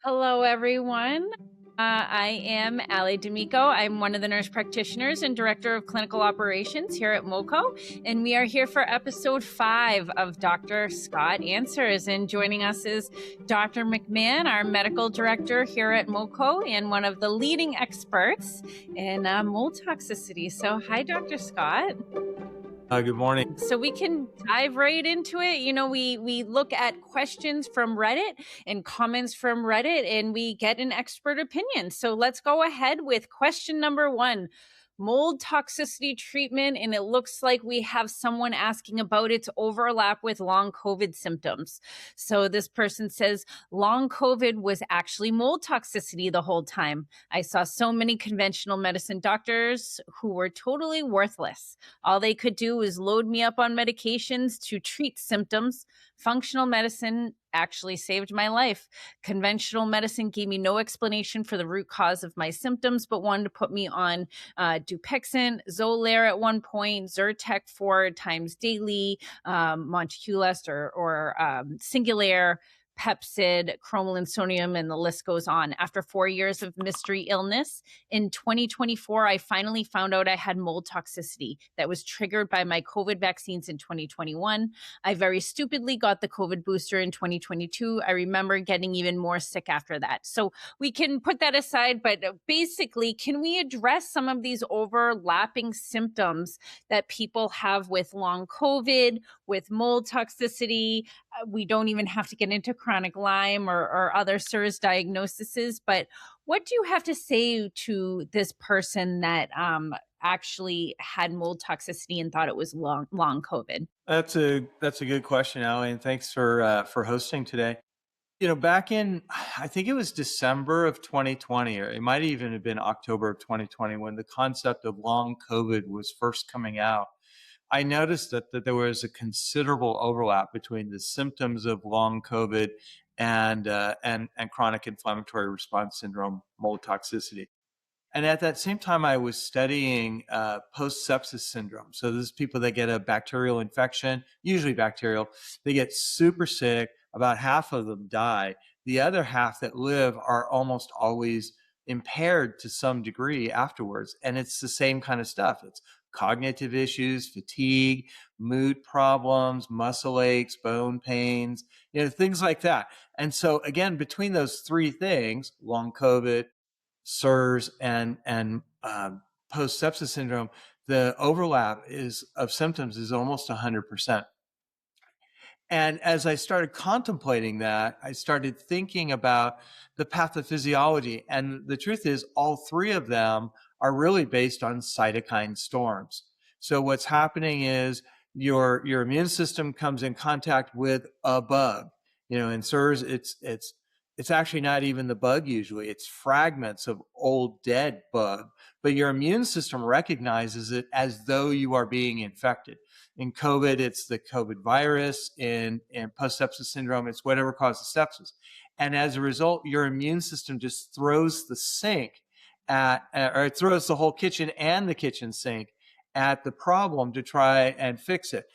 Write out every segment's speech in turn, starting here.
Hello, everyone. I am Allie D'Amico. I'm one of the nurse practitioners and director of clinical operations here at MoCo, and we are here for episode 5 of Dr. Scott Answers. And joining us is Dr. McMahon, our medical director here at MoCo, and one of the leading experts in mold toxicity. So, hi, Dr. Scott. Good morning. So we can dive right into it. We look at questions from Reddit and comments from Reddit, and we get an expert opinion. So let's go ahead with question number 1. Mold toxicity treatment, and it looks like we have someone asking about its overlap with long COVID symptoms. So this person says long COVID was actually mold toxicity the whole time. I saw so many conventional medicine doctors who were totally worthless. All they could do was load me up on medications to treat symptoms. Functional medicine actually saved my life. Conventional medicine gave me no explanation for the root cause of my symptoms, but wanted to put me on Dupixent, Xolair at one point, Zyrtec 4 times daily, Montculest or Singulair, Pepcid, cromolyn sodium, and the list goes on. After 4 years of mystery illness, in 2024, I finally found out I had mold toxicity that was triggered by my COVID vaccines in 2021. I very stupidly got the COVID booster in 2022. I remember getting even more sick after that. So we can put that aside, but basically, can we address some of these overlapping symptoms that people have with long COVID, with mold toxicity? We don't even have to get into chronic Lyme or other SIRS diagnoses, but what do you have to say to this person that actually had mold toxicity and thought it was long COVID? That's a good question, Allie, and thanks for hosting today. Back in I think it was December of 2020, or it might even have been October of 2020, when the concept of long COVID was first coming out. I noticed that there was a considerable overlap between the symptoms of long COVID and chronic inflammatory response syndrome, mold toxicity. And at that same time, I was studying post-sepsis syndrome. So this is people that get a bacterial infection, usually bacterial. They get super sick. About half of them die. The other half that live are almost always impaired to some degree afterwards. And it's the same kind of stuff. It's cognitive issues, fatigue, mood problems, muscle aches, bone pains, things like that. And so again, between those three things, long COVID, SIRS, and post-sepsis syndrome, the overlap of symptoms is almost 100%. And as I started contemplating that, I started thinking about the pathophysiology. And the truth is, all three of them are really based on cytokine storms. So what's happening is your immune system comes in contact with a bug. In SIRS, it's actually not even the bug usually. It's fragments of old dead bug, but your immune system recognizes it as though you are being infected. In COVID, it's the COVID virus. In post-sepsis syndrome, it's whatever causes sepsis. And as a result, your immune system just throws the sink or it throws the whole kitchen and the kitchen sink at the problem to try and fix it.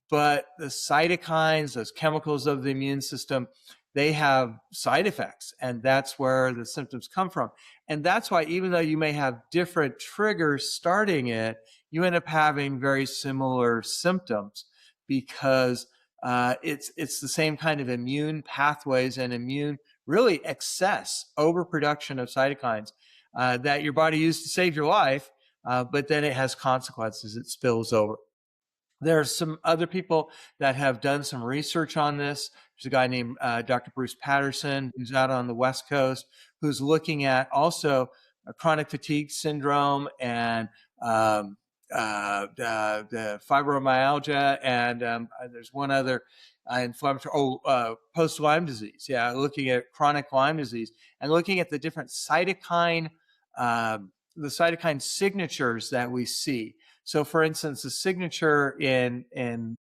But the cytokines, those chemicals of the immune system, they have side effects, and that's where the symptoms come from. And that's why, even though you may have different triggers starting it, you end up having very similar symptoms because it's the same kind of immune pathways and immune really excess overproduction of cytokines that your body used to save your life, but then it has consequences. It spills over. There are some other people that have done some research on this. There's a guy named Dr. Bruce Patterson, who's out on the West Coast, who's looking at also chronic fatigue syndrome and the fibromyalgia, and there's one other inflammatory, post-Lyme disease. Yeah, looking at chronic Lyme disease and looking at the different cytokine signatures that we see. So, for instance, the signature in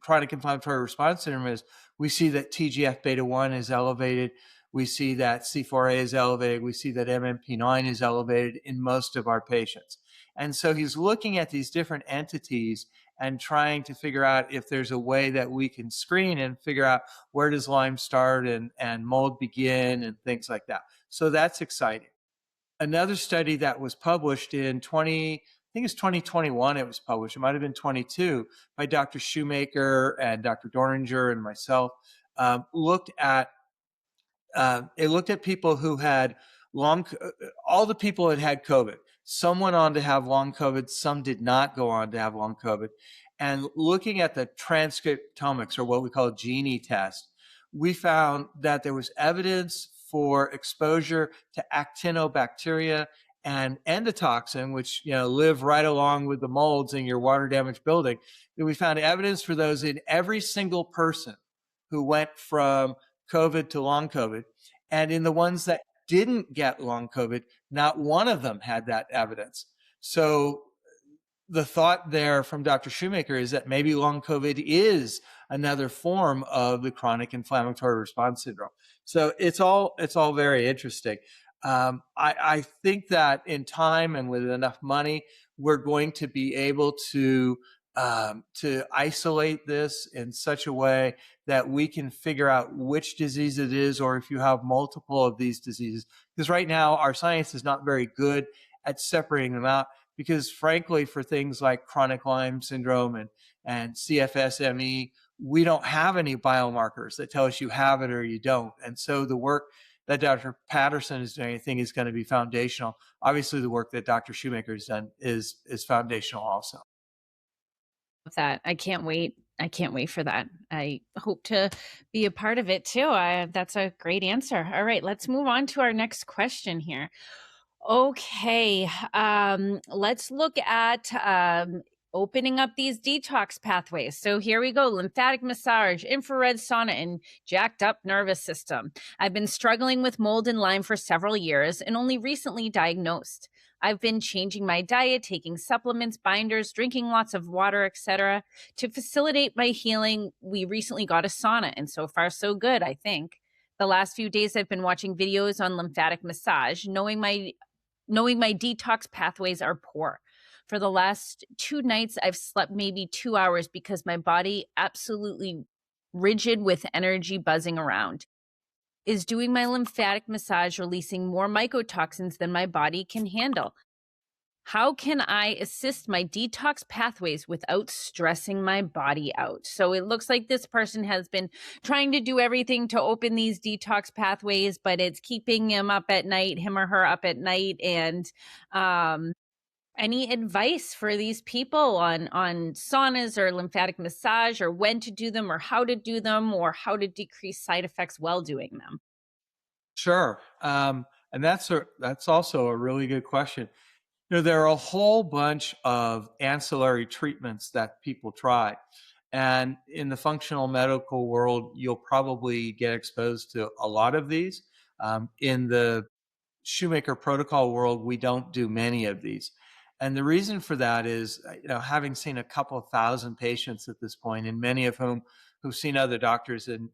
chronic inflammatory response syndrome is we see that TGF beta 1 is elevated. We see that C4A is elevated. We see that MMP9 is elevated in most of our patients. And so he's looking at these different entities and trying to figure out if there's a way that we can screen and figure out where does Lyme start and mold begin and things like that. So that's exciting. Another study that was published in 20, I think it's 2021 it was published, it might have been 22, by Dr. Shoemaker and Dr. Dorninger and myself, looked at it looked at people who had long, all the people that had COVID. Some went on to have long COVID, some did not go on to have long COVID. And looking at the transcriptomics, or what we call a Gini test, we found that there was evidence for exposure to actinobacteria and endotoxin, which live right along with the molds in your water damaged building. And we found evidence for those in every single person who went from COVID to long COVID. And in the ones that didn't get long COVID, not one of them had that evidence. So the thought there from Dr. Shoemaker is that maybe long COVID is another form of the chronic inflammatory response syndrome. So it's all very interesting. I think that in time and with enough money, we're going to be able to isolate this in such a way that we can figure out which disease it is, or if you have multiple of these diseases. Because right now, our science is not very good at separating them out, because frankly, for things like chronic Lyme syndrome and CFSME, we don't have any biomarkers that tell us you have it or you don't. And so the work that Dr. Patterson is doing, I think, is going to be foundational. Obviously, the work that Dr. Shoemaker has done is foundational also. That I can't wait. I can't wait for that. I hope to be a part of it too. That's a great answer. All right, let's move on to our next question here. Okay, let's look at opening up these detox pathways. So here we go: lymphatic massage, infrared sauna, and jacked up nervous system. I've been struggling with mold and Lyme for several years and only recently diagnosed. I've been changing my diet, taking supplements, binders, drinking lots of water, etc. To facilitate my healing, we recently got a sauna, and so far so good, I think. The last few days I've been watching videos on lymphatic massage, knowing my detox pathways are poor. For the last 2 nights, I've slept maybe 2 hours because my body absolutely rigid with energy buzzing around. Is doing my lymphatic massage releasing more mycotoxins than my body can handle? How can I assist my detox pathways without stressing my body out? So it looks like this person has been trying to do everything to open these detox pathways, but it's keeping him or her up at night. And any advice for these people on saunas or lymphatic massage, or when to do them, or how to do them, or how to decrease side effects while doing them? Sure. And that's also a really good question. There are a whole bunch of ancillary treatments that people try. And in the functional medical world, you'll probably get exposed to a lot of these. In the Shoemaker protocol world, we don't do many of these. And the reason for that is, having seen a couple of thousand patients at this point, and many of whom who've seen other doctors and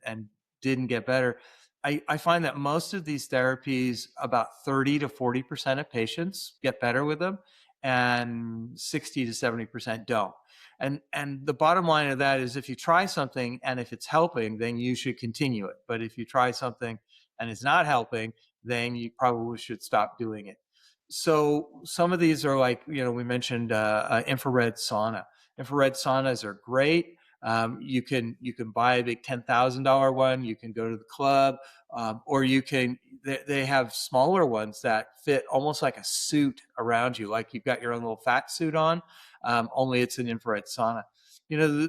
didn't get better, I find that most of these therapies, about 30 to 40% of patients get better with them, and 60 to 70% don't. And the bottom line of that is, if you try something and if it's helping, then you should continue it. But if you try something and it's not helping, then you probably should stop doing it. So some of these are like, we mentioned infrared sauna. Infrared saunas are great. You can buy a big $10,000 one. You can go to the club, or they have smaller ones that fit almost like a suit around you, like you've got your own little fat suit on, only it's an infrared sauna.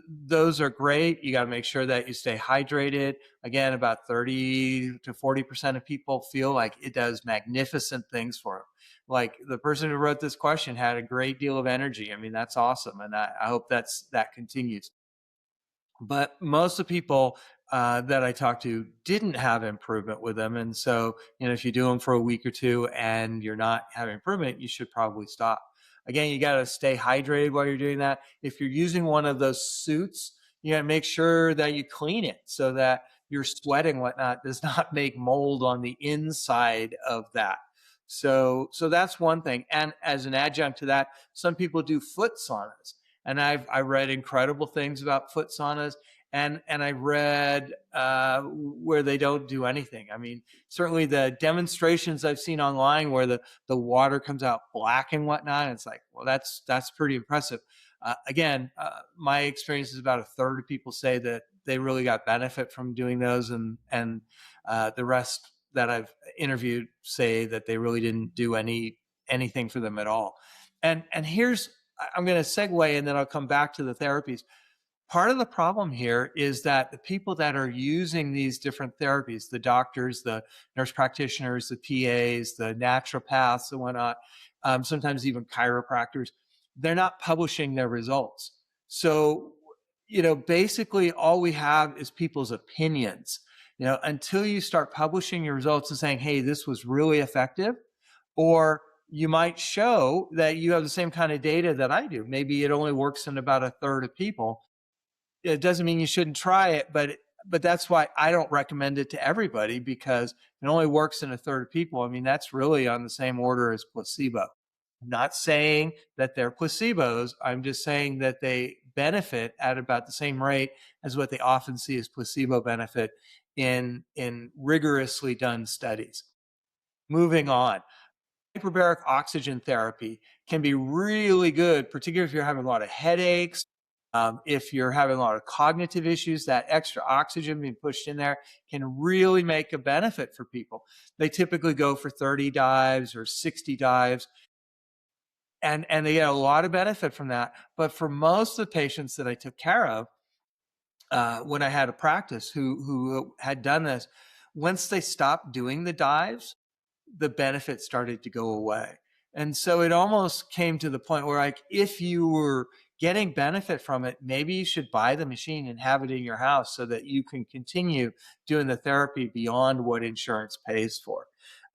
Those are great. You got to make sure that you stay hydrated. Again, about 30 to 40% of people feel like it does magnificent things for them. Like the person who wrote this question had a great deal of energy. I mean, that's awesome. And I hope that continues. But most of the people that I talked to didn't have improvement with them. And so, if you do them for a week or two and you're not having improvement, you should probably stop. Again, you got to stay hydrated while you're doing that. If you're using one of those suits, you got to make sure that you clean it so that your sweat and whatnot does not make mold on the inside of that. So that's one thing. And as an adjunct to that, some people do foot saunas. And I read incredible things about foot saunas, and I read where they don't do anything. I mean, certainly the demonstrations I've seen online where the water comes out black and whatnot, it's like, well, that's pretty impressive. Again, my experience is about a third of people say that they really got benefit from doing those, and the rest that I've interviewed say that they really didn't do anything for them at all. And here's, I'm going to segue and then I'll come back to the therapies. Part of the problem here is that the people that are using these different therapies, the doctors, the nurse practitioners, the PAs, the naturopaths and whatnot, sometimes even chiropractors, they're not publishing their results. So, basically all we have is people's opinions. Until you start publishing your results and saying, hey, this was really effective, or you might show that you have the same kind of data that I do. Maybe it only works in about a third of people. It doesn't mean you shouldn't try it, but that's why I don't recommend it to everybody, because it only works in a third of people. I mean, that's really on the same order as placebo. I'm not saying that they're placebos. I'm just saying that they benefit at about the same rate as what they often see as placebo benefit in rigorously done studies. Moving on. Hyperbaric oxygen therapy can be really good, particularly if you're having a lot of headaches, if you're having a lot of cognitive issues. That extra oxygen being pushed in there can really make a benefit for people. They typically go for 30 dives or 60 dives, and they get a lot of benefit from that. But for most of the patients that I took care of when I had a practice who had done this, once they stopped doing the dives, the benefit started to go away. And so it almost came to the point where, like, if you were getting benefit from it, maybe you should buy the machine and have it in your house so that you can continue doing the therapy beyond what insurance pays for.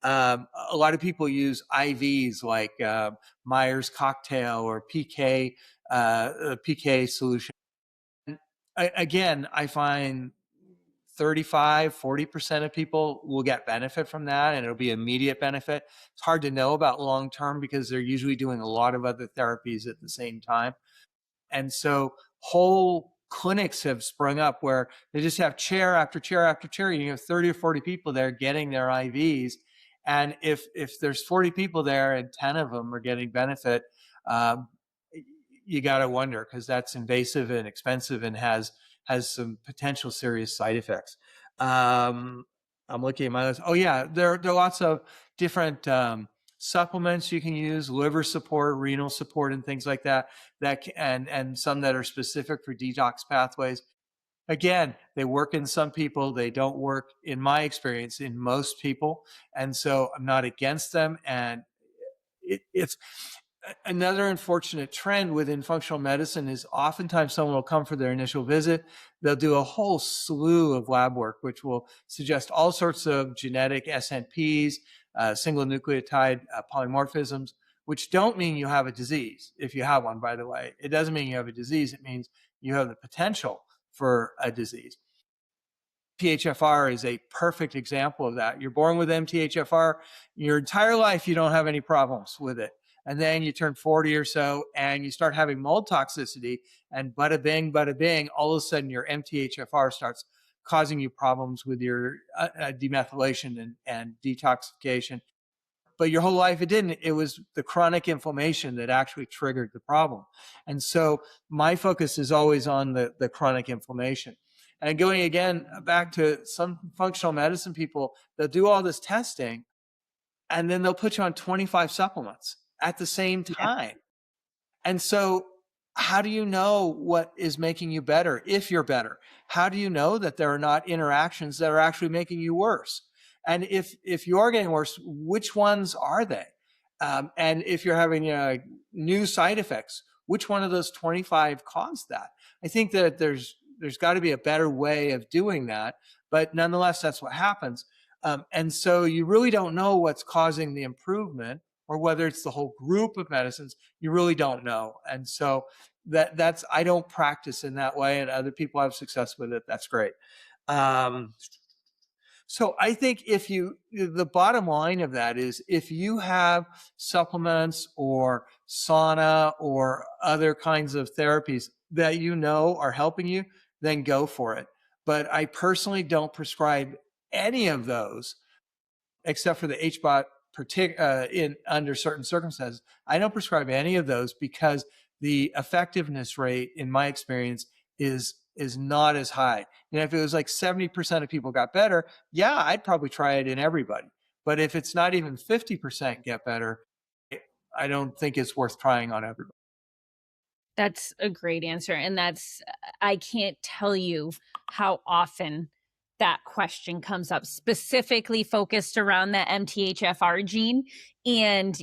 A lot of people use IVs like Myers cocktail or PK solution. Again, I find 35-40% of people will get benefit from that, and it'll be immediate benefit. It's hard to know about long term because they're usually doing a lot of other therapies at the same time. And so whole clinics have sprung up where they just have chair after chair after chair. You have 30 or 40 people there getting their IVs. And if there's 40 people there and 10 of them are getting benefit, um, you got to wonder, because that's invasive and expensive and has some potential serious side effects. I'm looking at my list. Oh yeah, there are lots of different supplements you can use, liver support, renal support, and things like that. And some that are specific for detox pathways. Again, they work in some people. They don't work, in my experience, in most people. And so I'm not against them. And it's another unfortunate trend within functional medicine is oftentimes someone will come for their initial visit. They'll do a whole slew of lab work, which will suggest all sorts of genetic SNPs, single nucleotide polymorphisms, which don't mean you have a disease. If you have one, by the way, it doesn't mean you have a disease. It means you have the potential for a disease. MTHFR is a perfect example of that. You're born with MTHFR, your entire life you don't have any problems with it. And then you turn 40 or so and you start having mold toxicity, and bada bing, all of a sudden your MTHFR starts causing you problems with your demethylation and detoxification. But your whole life it didn't. It was the chronic inflammation that actually triggered the problem. And so my focus is always on the chronic inflammation. And going again back to some functional medicine people, they'll do all this testing and then they'll put you on 25 supplements at the same Yeah. time. And so how do you know what is making you better if you're better? How do you know that there are not interactions that are actually making you worse? And if you are getting worse, which ones are they? And if you're having new side effects, which one of those 25 caused that? I think that there's got to be a better way of doing that, but nonetheless, that's what happens. And so you really don't know what's causing the improvement, or whether it's the whole group of medicines. You really don't know. And so that's, I don't practice in that way, and other people have success with it. That's great. So I think the bottom line of that is if you have supplements or sauna or other kinds of therapies that you know are helping you, then go for it. But I personally don't prescribe any of those except for the HBOT in under certain circumstances. I don't prescribe any of those because the effectiveness rate, in my experience, is not as high. If it was like 70% of people got better, yeah, I'd probably try it in everybody. But if it's not even 50% get better, I don't think it's worth trying on everybody. That's a great answer, and that's I can't tell you how often that question comes up, specifically focused around the MTHFR gene, and,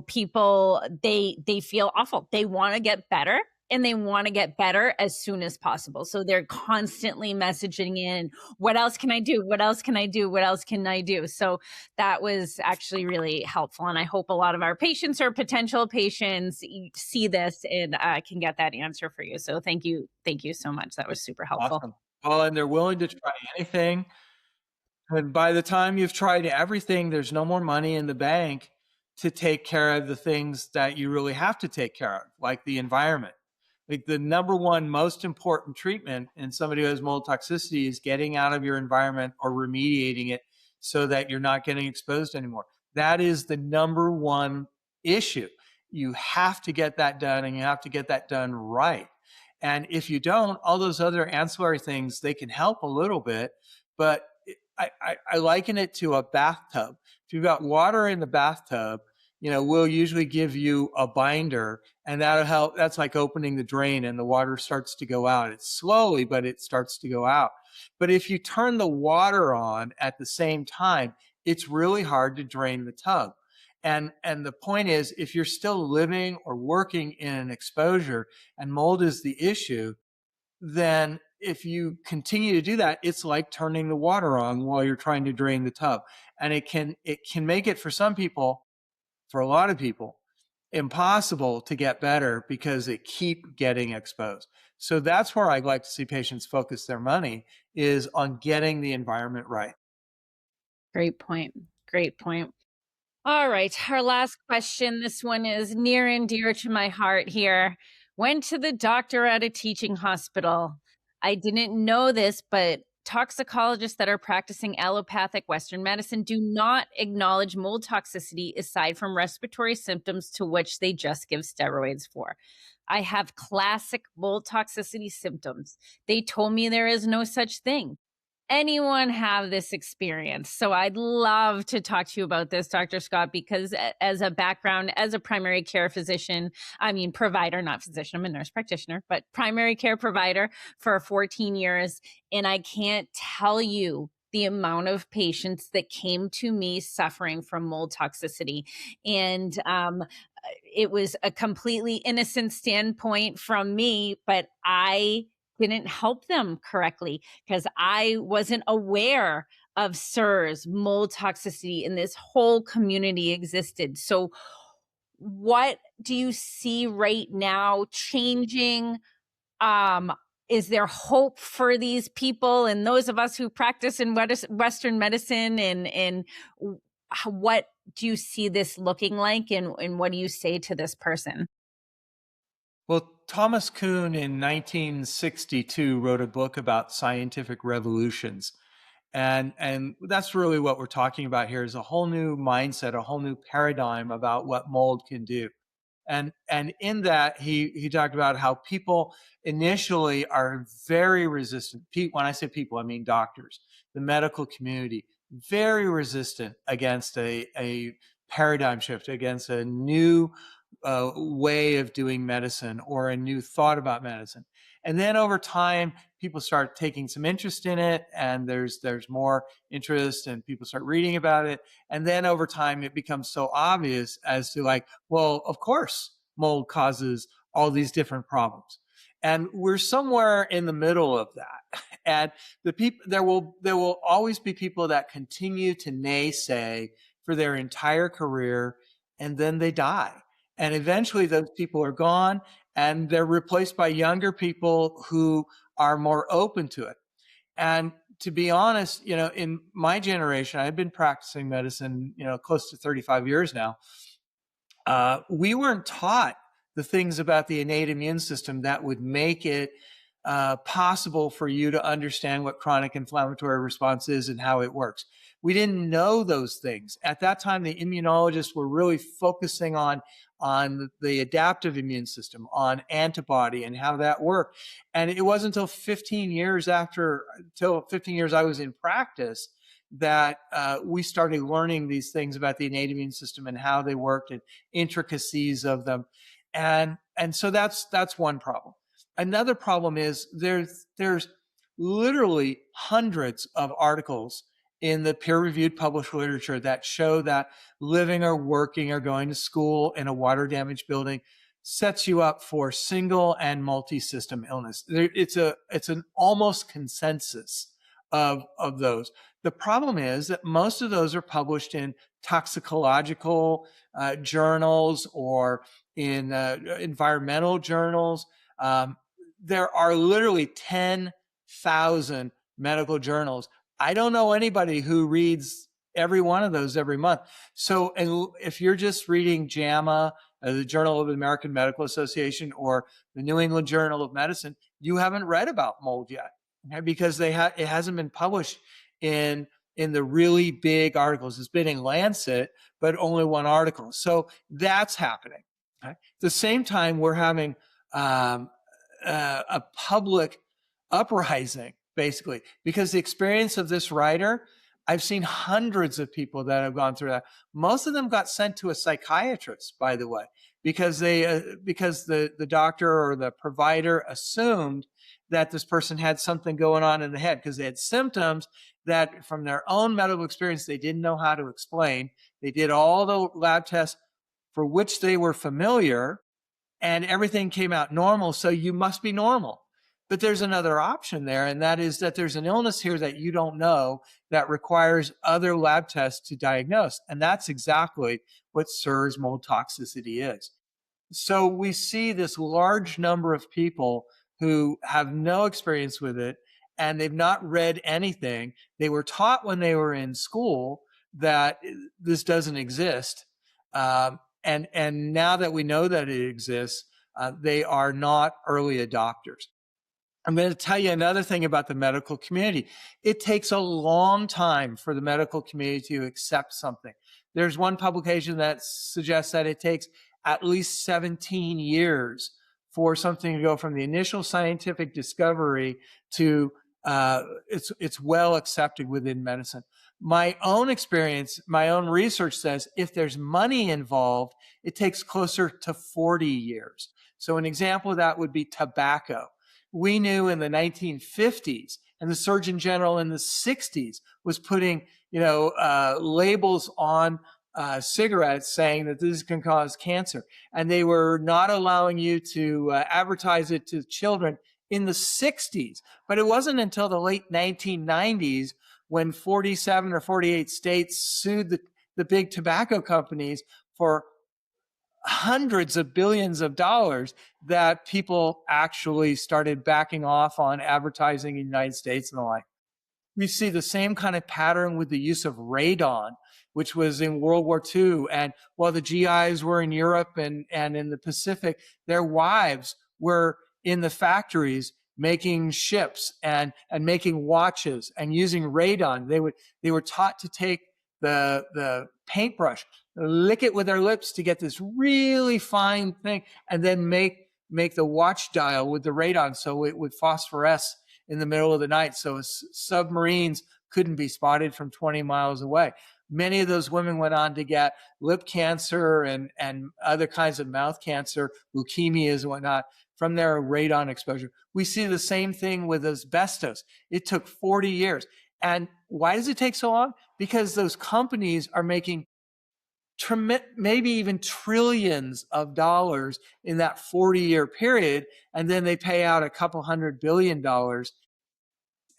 people, they feel awful. They wanna get better, and they wanna get better as soon as possible, so they're constantly messaging in, "What else can I do? What else can I do? What else can I do?" So that was actually really helpful. And I hope a lot of our patients or potential patients see this and can get that answer for you. So thank you. Thank you so much. That was super helpful. Awesome. Well, and they're willing to try anything. And by the time you've tried everything, there's no more money in the bank to take care of the things that you really have to take care of, like the environment. Like the number one most important treatment in somebody who has mold toxicity is getting out of your environment or remediating it so that you're not getting exposed anymore. That is the number one issue. You have to get that done, and you have to get that done right. And if you don't, all those other ancillary things, they can help a little bit, but I liken it to a bathtub. If you've got water in the bathtub, we'll usually give you a binder, and that'll help. That's like opening the drain and the water starts to go out. It's slowly, but it starts to go out. But if you turn the water on at the same time, it's really hard to drain the tub. And the point is, if you're still living or working in an exposure and mold is the issue, then if you continue to do that, it's like turning the water on while you're trying to drain the tub. And it can make it for some people, for a lot of people, impossible to get better because they keep getting exposed. So that's where I'd like to see patients focus their money, is on getting the environment right. Great point. Great point. All right. Our last question. This one is near and dear to my heart here. Went to the doctor at a teaching hospital. I didn't know this, but toxicologists that are practicing allopathic Western medicine do not acknowledge mold toxicity aside from respiratory symptoms to which they just give steroids for. I have classic mold toxicity symptoms. They told me there is no such thing. Anyone have this experience? So I'd love to talk to you about this, Dr. Scott, because as a background, as a primary care physician, I mean, provider, not physician, I'm a nurse practitioner, but primary care provider for 14 years. And I can't tell you the amount of patients that came to me suffering from mold toxicity. And it was a completely innocent standpoint from me, but I didn't help them correctly because I wasn't aware of SIRS, mold toxicity, and this whole community existed. So, what do you see right now changing? Um, is there hope for these people and those of us who practice in Western medicine? And what do you see this looking like? And what do you say to this person? Well, Thomas Kuhn in 1962 wrote a book about scientific revolutions. And that's really what we're talking about here, is a whole new mindset, a whole new paradigm about what mold can do. And in that, he talked about how people initially are very resistant. When I say people, I mean doctors, the medical community, very resistant against a paradigm shift, against a new way of doing medicine or a new thought about medicine. And then over time, people start taking some interest in it, and there's more interest, and people start reading about it. And then over time, it becomes so obvious as to, like, well, of course, mold causes all these different problems. And we're somewhere in the middle of that. And there will always be people that continue to naysay for their entire career, and then they die. And eventually those people are gone, and they're replaced by younger people who are more open to it. And to be honest, in my generation, I've been practicing medicine, close to 35 years now. We weren't taught the things about the innate immune system that would make it possible for you to understand what chronic inflammatory response is and how it works. We didn't know those things. At that time, the immunologists were really focusing on the adaptive immune system, on antibody and how that worked. And it wasn't until 15 years I was in practice that we started learning these things about the innate immune system and how they worked and intricacies of them. And so that's one problem. Another problem is there's literally hundreds of articles in the peer-reviewed published literature that show that living or working or going to school in a water-damaged building sets you up for single and multi-system illness. It's an almost consensus of those. The problem is that most of those are published in toxicological journals or in environmental journals. There are literally 10,000 medical journals. I don't know anybody who reads every one of those every month. So if you're just reading JAMA, the Journal of the American Medical Association, or the New England Journal of Medicine, you haven't read about mold yet, okay? Because it hasn't been published in the really big articles. It's been in Lancet, but only one article. So that's happening. Okay? At the same time, we're having a public uprising, basically, because the experience of this writer, I've seen hundreds of people that have gone through that. Most of them got sent to a psychiatrist, by the way, because the doctor or the provider assumed that this person had something going on in the head because they had symptoms that from their own medical experience they didn't know how to explain. They did all the lab tests for which they were familiar, and everything came out normal, so you must be normal. But there's another option there, and that is that there's an illness here that you don't know that requires other lab tests to diagnose. And that's exactly what SIRS mold toxicity is. So we see this large number of people who have no experience with it, and they've not read anything. They were taught when they were in school that this doesn't exist. And now that we know that it exists, they are not early adopters. I'm going to tell you another thing about the medical community. It takes a long time for the medical community to accept something. There's one publication that suggests that it takes at least 17 years for something to go from the initial scientific discovery to it's well accepted within medicine. My own experience, my own research says if there's money involved, it takes closer to 40 years. So an example of that would be tobacco. We knew in the 1950s, and the Surgeon General in the 60s was putting, labels on cigarettes saying that this can cause cancer. And they were not allowing you to advertise it to children in the 60s. But it wasn't until the late 1990s when 47 or 48 states sued the big tobacco companies for hundreds of billions of dollars that people actually started backing off on advertising in the United States and the like. We see the same kind of pattern with the use of radon, which was in World War II. And while the GIs were in Europe and in the Pacific, their wives were in the factories making ships and making watches and using radon. They were taught to take the paintbrush, lick it with their lips to get this really fine thing, and then make the watch dial with the radon so it would phosphoresce in the middle of the night so submarines couldn't be spotted from 20 miles away. Many of those women went on to get lip cancer and other kinds of mouth cancer, leukemias and whatnot, from their radon exposure. We see the same thing with asbestos. It took 40 years. And why does it take so long? Because those companies are making maybe even trillions of dollars in that 40-year period, and then they pay out a couple $100 billion.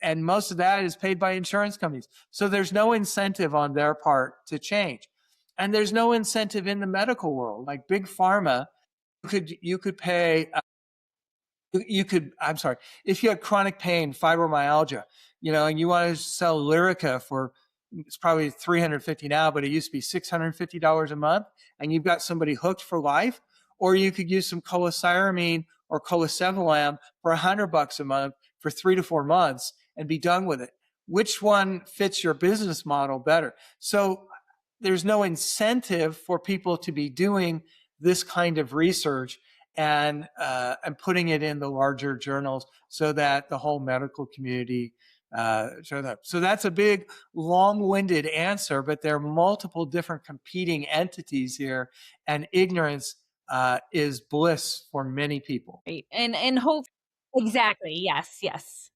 And most of that is paid by insurance companies. So there's no incentive on their part to change. And there's no incentive in the medical world. Like big pharma, you could pay You could, I'm sorry, if you had chronic pain, fibromyalgia, and you want to sell Lyrica for, it's probably 350 now, but it used to be $650 a month, and you've got somebody hooked for life. Or you could use some cholecyramine or colesevelam for $100 a month for 3 to 4 months and be done with it. Which one fits your business model better? So there's no incentive for people to be doing this kind of research and putting it in the larger journals so that the whole medical community shows up. So that's a big, long-winded answer, but there are multiple different competing entities here, and ignorance is bliss for many people. Right. And hope exactly. Yes, yes.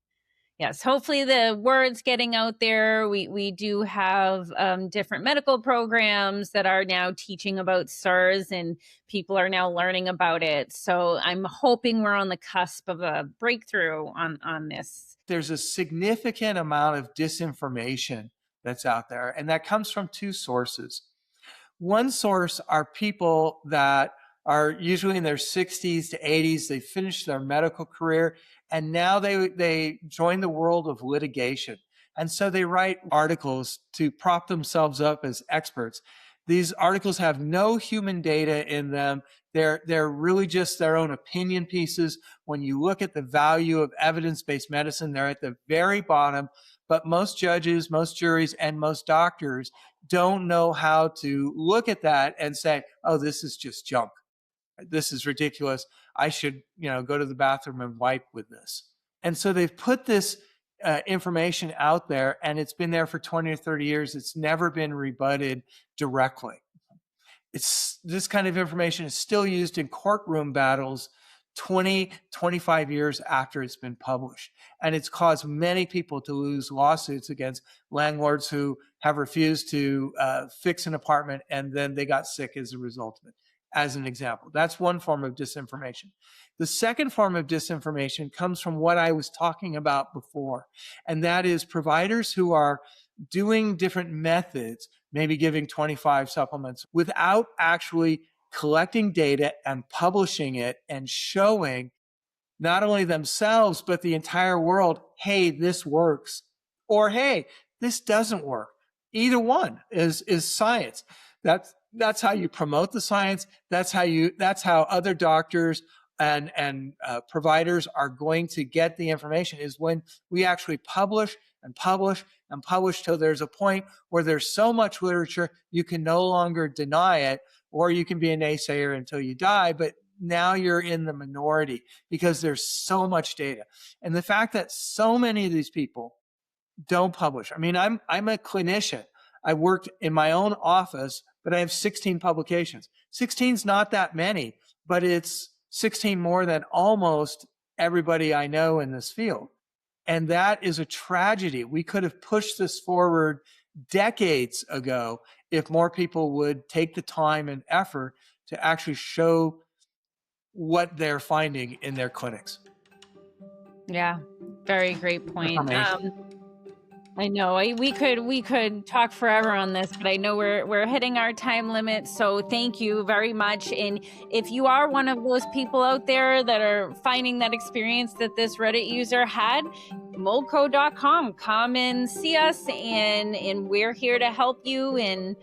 Yes, hopefully the word's getting out there. We do have different medical programs that are now teaching about SARS, and people are now learning about it. So I'm hoping we're on the cusp of a breakthrough on this. There's a significant amount of disinformation that's out there, and that comes from two sources. One source are people that are usually in their 60s to 80s. They finished their medical career, and now they join the world of litigation. And so they write articles to prop themselves up as experts. These articles have no human data in them. They're really just their own opinion pieces. When you look at the value of evidence-based medicine, they're at the very bottom. But most judges, most juries, and most doctors don't know how to look at that and say, oh, this is just junk. This is ridiculous. I should, go to the bathroom and wipe with this. And so they've put this information out there, and it's been there for 20 or 30 years. It's never been rebutted directly. This kind of information is still used in courtroom battles 20, 25 years after it's been published. And it's caused many people to lose lawsuits against landlords who have refused to fix an apartment, and then they got sick as a result of it, as an example. That's one form of disinformation. The second form of disinformation comes from what I was talking about before, and that is providers who are doing different methods, maybe giving 25 supplements, without actually collecting data and publishing it and showing not only themselves, but the entire world, hey, this works, or hey, this doesn't work. Either one is science. That's how you promote the science. That's how other doctors and providers are going to get the information, is when we actually publish and publish and publish till there's a point where there's so much literature you can no longer deny it, or you can be a naysayer until you die. But now you're in the minority because there's so much data. And the fact that so many of these people don't publish. I mean, I'm a clinician. I worked in my own office, but I have 16 publications. 16 is not that many, but it's 16 more than almost everybody I know in this field. And that is a tragedy. We could have pushed this forward decades ago if more people would take the time and effort to actually show what they're finding in their clinics. Yeah, very great point. I know we could talk forever on this, but I know we're hitting our time limit. So thank you very much. And if you are one of those people out there that are finding that experience that this Reddit user had, moldco.com, come and see us, and we're here to help you. And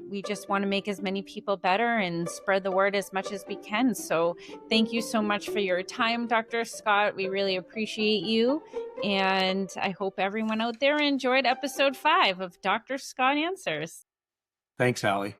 we just want to make as many people better and spread the word as much as we can. So thank you so much for your time, Dr. Scott. We really appreciate you. And I hope everyone out there enjoyed episode 5 of Dr. Scott Answers. Thanks, Allie.